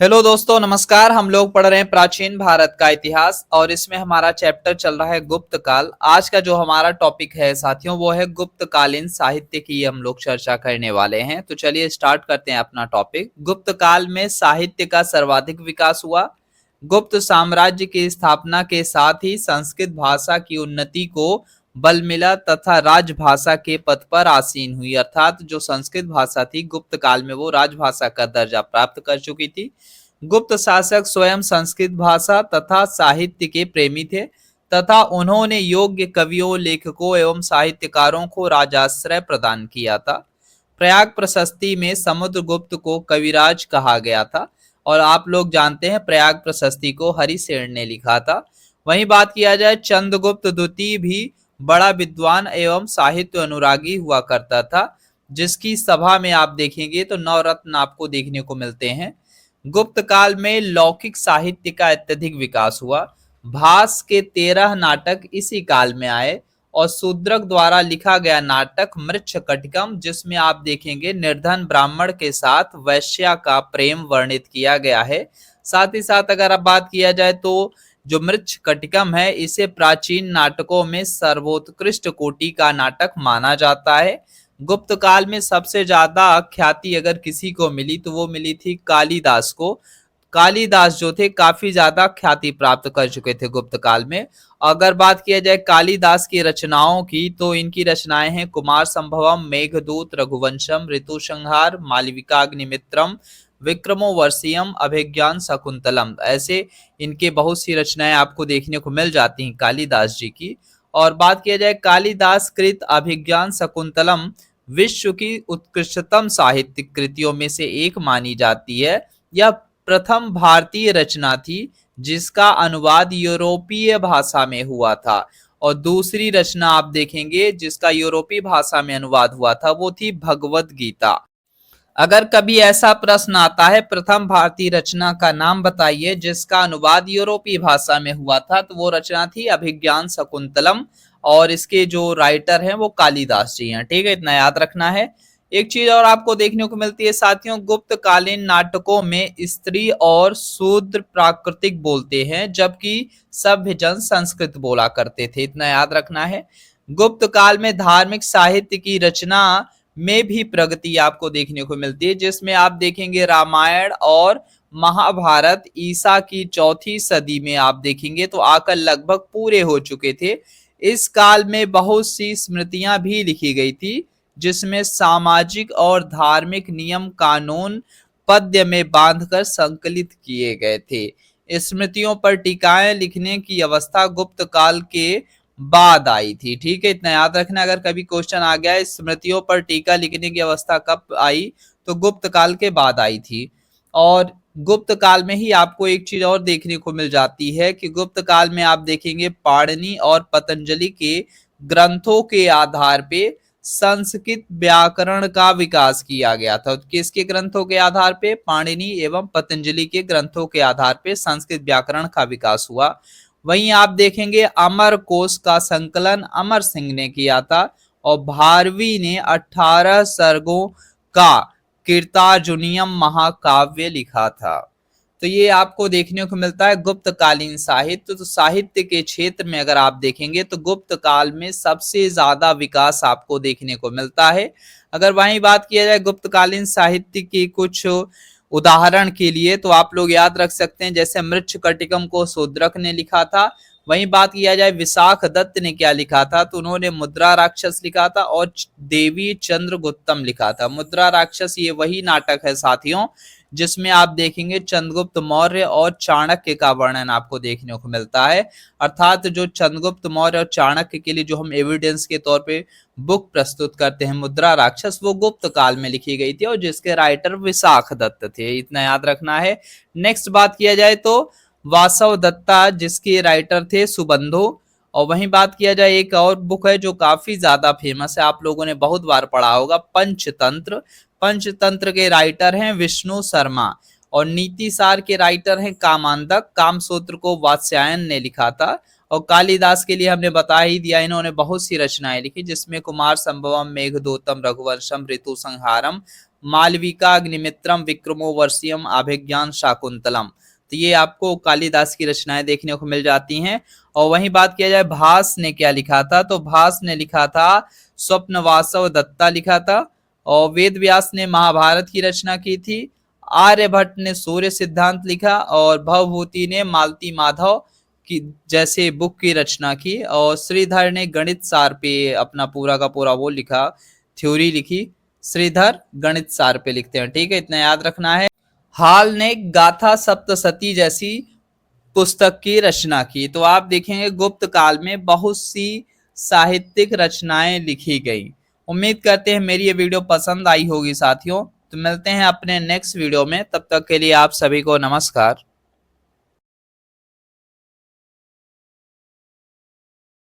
Hello दोस्तों, नमस्कार। हम लोग पढ़ रहे हैं प्राचीन भारत का इतिहास और इसमें हमारा चैप्टर चल रहा है गुप्त काल। आज का जो हमारा टॉपिक है साथियों वो है गुप्तकालीन साहित्य की हम लोग चर्चा करने वाले हैं। तो चलिए स्टार्ट करते हैं अपना टॉपिक। गुप्त काल में साहित्य का सर्वाधिक विकास हुआ। गुप्त साम्राज्य की स्थापना के साथ ही संस्कृत भाषा की उन्नति को बल मिला तथा राजभाषा के पद पर आसीन हुई। अर्थात जो संस्कृत भाषा थी गुप्त काल में वो राजभाषा का दर्जा प्राप्त कर चुकी थी। गुप्त शासक स्वयं संस्कृत भाषा तथा साहित्य के प्रेमी थे तथा उन्होंने योग्य कवियों, लेखकों एवं साहित्यकारों को राजाश्रय प्रदान किया था। प्रयाग प्रशस्ति में समुद्रगुप्त को कविराज कहा गया था और आप लोग जानते हैं प्रयाग प्रशस्ति को हरिसेन ने लिखा था। वहीं बात किया जाए चंद्रगुप्त द्वितीय भी बड़ा विद्वान एवं साहित्य अनुरागी हुआ करता था, जिसकी सभा में आप देखेंगे तो नवरत्न आपको देखने को मिलते हैं। गुप्त काल में लौकिक साहित्य का अत्यधिक विकास हुआ। भास के 13 नाटक इसी काल में आए और शूद्रक द्वारा लिखा गया नाटक मृच्छकटिकम, जिसमें आप देखेंगे निर्धन ब्राह्मण के साथ वैश्या का प्रेम वर्णित किया गया है। साथ ही साथ अगर अब बात किया जाए तो जो मृच्छकटिकम है इसे प्राचीन नाटकों में सर्वोत्कृष्ट कोटि का नाटक माना जाता है। गुप्त काल में सबसे ज्यादा ख्याति अगर किसी को मिली तो वो मिली थी कालिदास को। कालिदास जो थे काफी ज्यादा ख्याति प्राप्त कर चुके थे गुप्त काल में। अगर बात किया जाए कालिदास की रचनाओं की तो इनकी रचनाएं हैं कुमार संभवम, मेघदूत, रघुवंशम, ऋतुसंहार, मालविकाग्निमित्रम, विक्रमोर्वशीयम, अभिज्ञान शकुंतलम। ऐसे इनके बहुत सी रचनाएं आपको देखने को मिल जाती हैं कालिदास जी की। और बात किया जाए कालिदास कृत अभिज्ञान शकुंतलम विश्व की उत्कृष्टतम साहित्यिक कृतियों में से एक मानी जाती है। यह प्रथम भारतीय रचना थी जिसका अनुवाद यूरोपीय भाषा में हुआ था और दूसरी रचना आप देखेंगे जिसका यूरोपीय भाषा में अनुवाद हुआ था वो थी भगवत गीता। अगर कभी ऐसा प्रश्न आता है प्रथम भारतीय रचना का नाम बताइए जिसका अनुवाद यूरोपीय भाषा में हुआ था, तो वो रचना थी अभिज्ञान शकुंतलम और इसके जो राइटर हैं वो कालिदास जी हैं। ठीक है, इतना याद रखना है। एक चीज और आपको देखने को मिलती है साथियों, गुप्त कालीन नाटकों में स्त्री और शूद्र प्राकृतिक बोलते हैं जबकि सभ्य जन संस्कृत बोला करते थे। इतना याद रखना है। गुप्त काल में धार्मिक साहित्य की रचना में भी प्रगति आपको देखने को मिलती है, जिसमें आप देखेंगे रामायण और महाभारत ईसा की चौथी सदी में आप देखेंगे तो आकर लगभग पूरे हो चुके थे। इस काल में बहुत सी स्मृतियां भी लिखी गई थी जिसमें सामाजिक और धार्मिक नियम कानून पद्य में बांधकर संकलित किए गए थे। स्मृतियों पर टीकाएं लिखने की अवस्था गुप्त काल के बाद आई थी। ठीक है, इतना याद रखना। अगर कभी क्वेश्चन आ गया स्मृतियों पर टीका लिखने की अवस्था कब आई तो गुप्त काल के बाद आई थी। और गुप्त काल में ही आपको एक चीज और देखने को मिल जाती है कि गुप्त काल में आप देखेंगे पाणिनि और पतंजलि के ग्रंथों के आधार पे संस्कृत व्याकरण का विकास किया गया था। किसके ग्रंथों के आधार पे? पाणिनि एवं पतंजलि के ग्रंथों के आधार पे संस्कृत व्याकरण का विकास हुआ। वहीं आप देखेंगे अमर कोश का संकलन अमर सिंह ने किया था और भारवी ने 18 सर्गों का कीर्तार्जुनीयम महाकाव्य लिखा था। तो ये आपको देखने को मिलता है गुप्त कालीन साहित्य। तो साहित्य के क्षेत्र में अगर आप देखेंगे तो गुप्त काल में सबसे ज्यादा विकास आपको देखने को मिलता है। अगर वहीं बात किया जाए गुप्त कालीन साहित्य की कुछ उदाहरण के लिए तो आप लोग याद रख सकते हैं, जैसे मृच्छकटिकम को शूद्रक ने लिखा था। वहीं बात किया जाए विशाख दत्त ने क्या लिखा था तो उन्होंने मुद्रा राक्षस लिखा था और देवी चंद्रगुप्तम लिखा था। मुद्रा राक्षस ये वही नाटक है साथियों जिसमें आप देखेंगे चंद्रगुप्त मौर्य और चाणक्य का वर्णन आपको देखने को मिलता है। अर्थात जो चंद्रगुप्त मौर्य और चाणक्य के लिए जो हम एविडेंस के तौर पे बुक प्रस्तुत करते हैं मुद्रा राक्षस, वो गुप्त काल में लिखी गई थी और जिसके राइटर विशाख दत्त थे। इतना याद रखना है। नेक्स्ट बात किया जाए तो वासव दत्ता जिसके राइटर थे सुबंधु। और वहीं बात किया जाए एक और बुक है जो काफी ज्यादा फेमस है, आप लोगों ने बहुत बार पढ़ा होगा, पंचतंत्र। पंचतंत्र के राइटर हैं विष्णु शर्मा और नीतिसार के राइटर हैं कामांदक। कामसूत्र को वात्स्यायन ने लिखा था। और कालिदास के लिए हमने बता ही दिया, इन्होंने बहुत सी रचनाएं लिखी जिसमें कुमार संभवम, मेघदूतम, रघुवंशम, ऋतुसंहारम, मालविका अग्निमित्रम विक्रमो वर्षियम अभिज्ञान शाकुंतलम। तो ये आपको कालिदास की रचनाएं देखने को मिल जाती हैं। और वहीं बात किया जाए भास ने क्या लिखा था, तो भास ने लिखा था स्वप्न वासव दत्ता लिखा था। और वेद व्यास ने महाभारत की रचना की थी। आर्यभट्ट ने सूर्य सिद्धांत लिखा और भवभूति ने मालती माधव की जैसे बुक की रचना की। और श्रीधर ने गणित सार पे अपना पूरा का पूरा वो लिखा, थ्योरी लिखी। श्रीधर गणित सार पे लिखते हैं, ठीक है, इतना याद रखना है। हाल ने गाथा सप्तशती जैसी पुस्तक की रचना की। तो आप देखेंगे गुप्त काल में बहुत सी साहित्यिक रचनाएं लिखी गई। उम्मीद करते हैं मेरी ये वीडियो पसंद आई होगी साथियों। तो मिलते हैं अपने नेक्स्ट वीडियो में, तब तक के लिए आप सभी को नमस्कार।